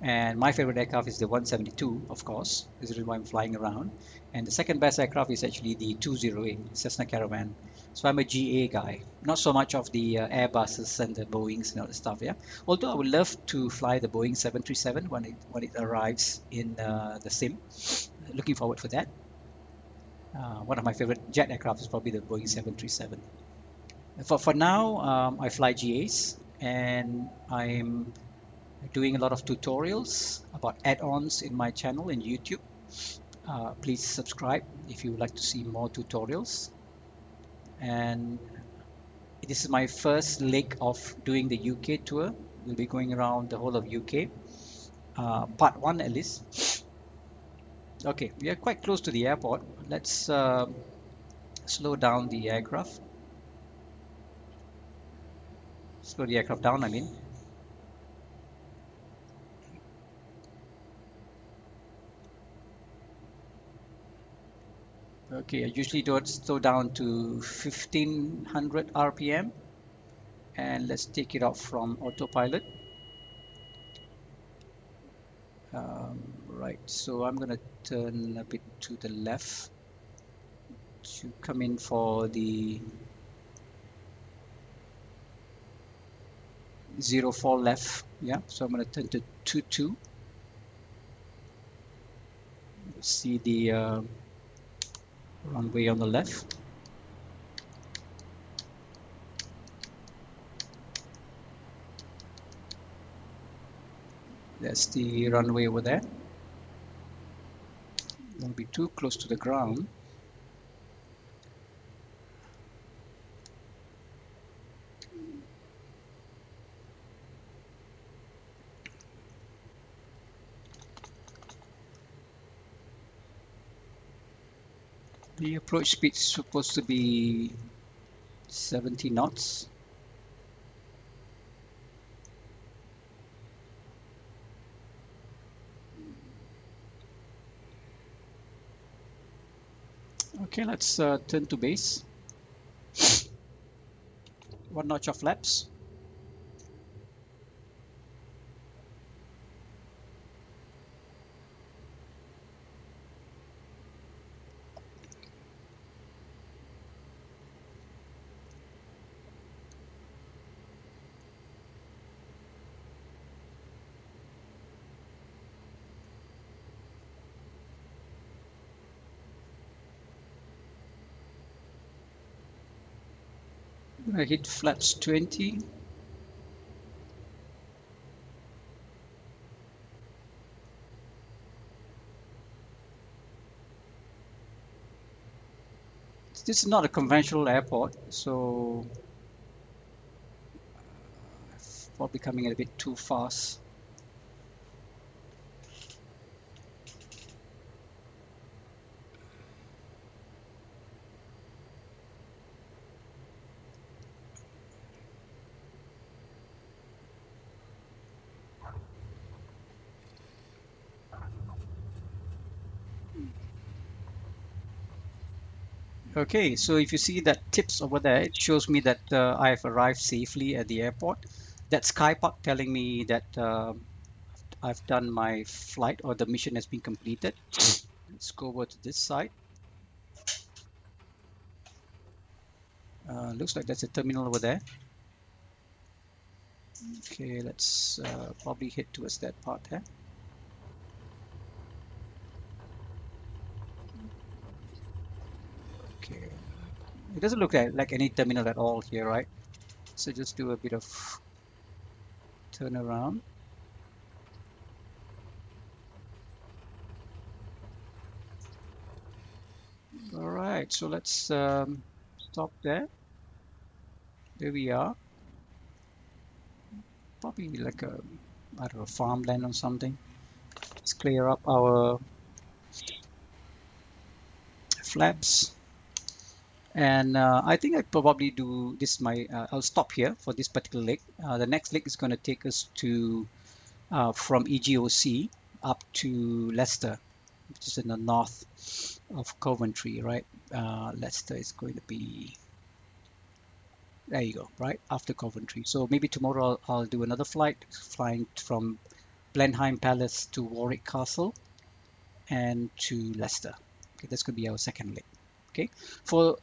And my favorite aircraft is the 172, of course. This is why I'm flying around. And the second best aircraft is actually the 208 Cessna Caravan. So I'm a GA guy, not so much of the Airbuses and the Boeings and all that stuff. Yeah. Although I would love to fly the Boeing 737 when it arrives in the sim. Looking forward for that. One of my favorite jet aircraft is probably the Boeing 737. For now, I fly GAs, and I'm doing a lot of tutorials about add-ons in my channel in YouTube. Please subscribe if you would like to see more tutorials. And this is my first leg of doing the UK tour. We'll be going around the whole of UK, part one at least. Okay, we are quite close to the airport. Let's slow down the aircraft. Slow the aircraft down, I mean. Okay, I usually do it slow down to 1500 RPM, and let's take it off from autopilot. Right, so I'm gonna turn a bit to the left to come in for the 04 left. Yeah, so I'm gonna turn to 22. See the runway on the left. That's the runway over there. Don't be too close to the ground. The approach speed is supposed to be 70 knots. Okay, let's turn to base. 1 notch of flaps. I'm gonna hit flaps 20. This is not a conventional airport, so probably coming in a bit too fast. Okay, so if you see that tips over there, it shows me that I have arrived safely at the airport. That's Skypark telling me that I've done my flight or the mission has been completed. Let's go over to this side. Looks like there's a terminal over there. Okay, let's probably head towards that part there. Okay, it doesn't look like any terminal at all here, right? So just do a bit of turn around. All right, so let's stop there. There we are. Probably like a, I don't know, farmland or something. Let's clear up our flaps. And I think I probably do this. I'll stop here for this particular leg. The next leg is going to take us to from EGOC up to Leicester, which is in the north of Coventry, right? Leicester is going to be, there you go, right after Coventry. So maybe tomorrow I'll do another flight flying from Blenheim Palace to Warwick Castle and to Leicester. Okay, that's going to be our second leg. Okay, so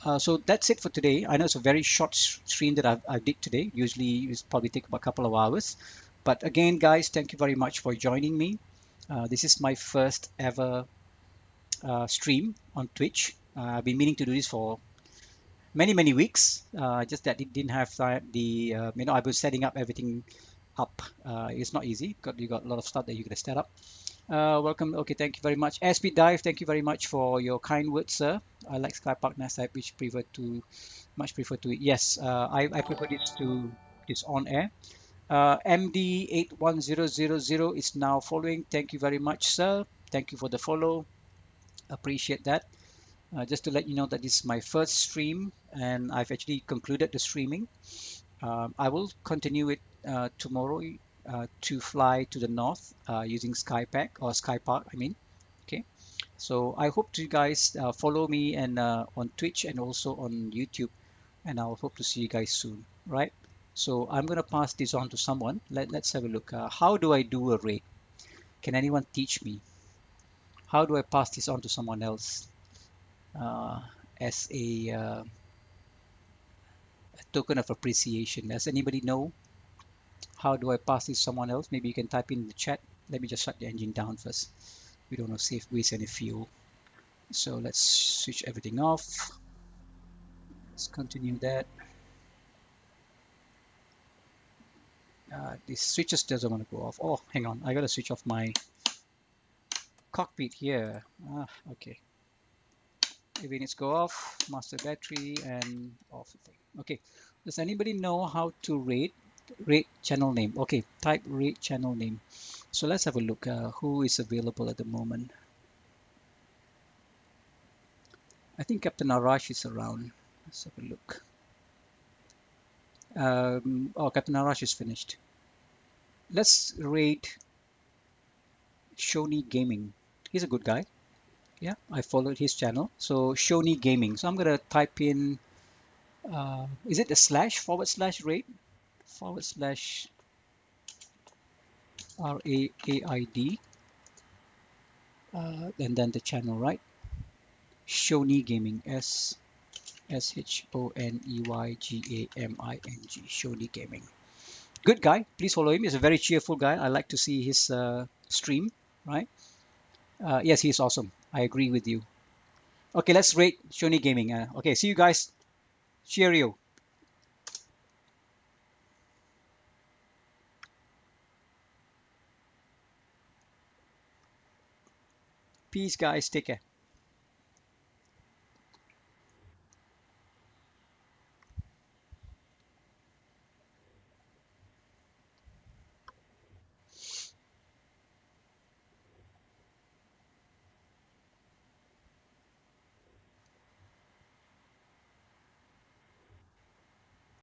that's it for today. I know it's a very short stream that I did today. Usually it's probably take about a couple of hours, but again, guys, thank you very much for joining me. This is my first ever stream on Twitch. I've been meaning to do this for many weeks. Just that it didn't have I was setting up everything up. It's not easy. You got a lot of stuff that you gotta set up. Welcome. Okay, thank you very much. SB Dive, thank you very much for your kind words, sir. I like Skypark NASAP, which much prefer to it. Yes, I prefer this on air. MD81000 is now following. Thank you very much, sir. Thank you for the follow. Appreciate that. Just to let you know that this is my first stream and I've actually concluded the streaming. I will continue it tomorrow to fly to the north using Skypark, I mean. Okay, so I hope you guys follow me and on Twitch and also on YouTube, and I'll hope to see you guys soon, right? So I'm gonna pass this on to someone. Let's have a look. How do I do a raid? Can anyone teach me? How do I pass this on to someone else uh, as a token of appreciation? Does anybody know how do I pass this to someone else? Maybe you can type in the chat. Let me just shut the engine down first. We don't want to waste any fuel. So let's switch everything off. Let's continue that. This switches doesn't want to go off. Oh, hang on. I got to switch off my cockpit here. Okay. Maybe it needs to go off. Master battery and off the thing. Okay. Does anybody know how to rate channel name? Okay. Type rate channel name. So let's have a look. Who is available at the moment? I think Captain Arash is around. Let's have a look. Oh, Captain Arash is finished. Let's rate ShoneyGaming. He's a good guy. Yeah, I followed his channel. So ShoneyGaming. So I'm gonna type in. Is it a // rate /RAAID and then the channel, right? ShoneyGaming. SHONEYGAMING. ShoneyGaming. Good guy. Please follow him. He's a very cheerful guy. I like to see his stream, right? Yes, he's awesome. I agree with you. Okay, let's rate ShoneyGaming. Okay, see you guys. Cheerio. Peace, guys. Take care.